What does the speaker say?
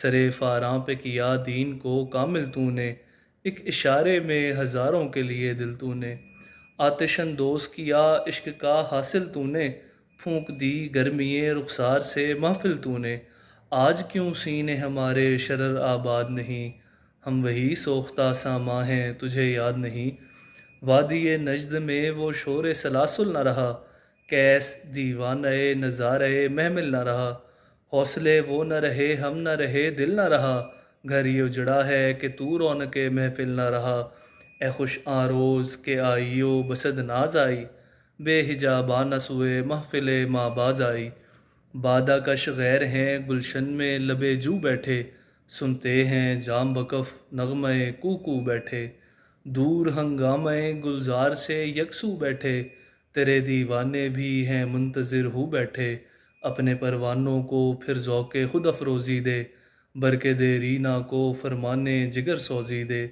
سرے فاراں پہ کیا دین کو کامل تو نے، ایک اشارے میں ہزاروں کے لیے دل تو نے، آتش اندوز کیا عشق کا حاصل تو نے، پھونک دی گرمی رخسار سے محفل تو نے، آج کیوں سینے ہمارے شرر آباد نہیں، ہم وہی سوختہ ساماں ہیں تجھے یاد نہیں، وادی نجد میں وہ شور سلاسل نہ رہا، کیس دیوانۂ نظارۂ محمل نہ رہا، حوصلے وہ نہ رہے ہم نہ رہے دل نہ رہا، گھر یہ اجڑا ہے کہ تو رونق محفل نہ رہا، اے خوش آں روز کہ آئیو بسد ناز آئی، بے حجاباں نہ سوئے محفل ماں باز آئی، بادہ کش غیر ہیں گلشن میں لبے جو بیٹھے، سنتے ہیں جام بکف نغمے کوکو بیٹھے، دور ہنگامہ گلزار سے یکسو بیٹھے، تیرے دیوانے بھی ہیں منتظر ہو بیٹھے، اپنے پروانوں کو پھر ذوق خود افروزی دے، برق دے رینا کو فرمانے جگر سوزی دے،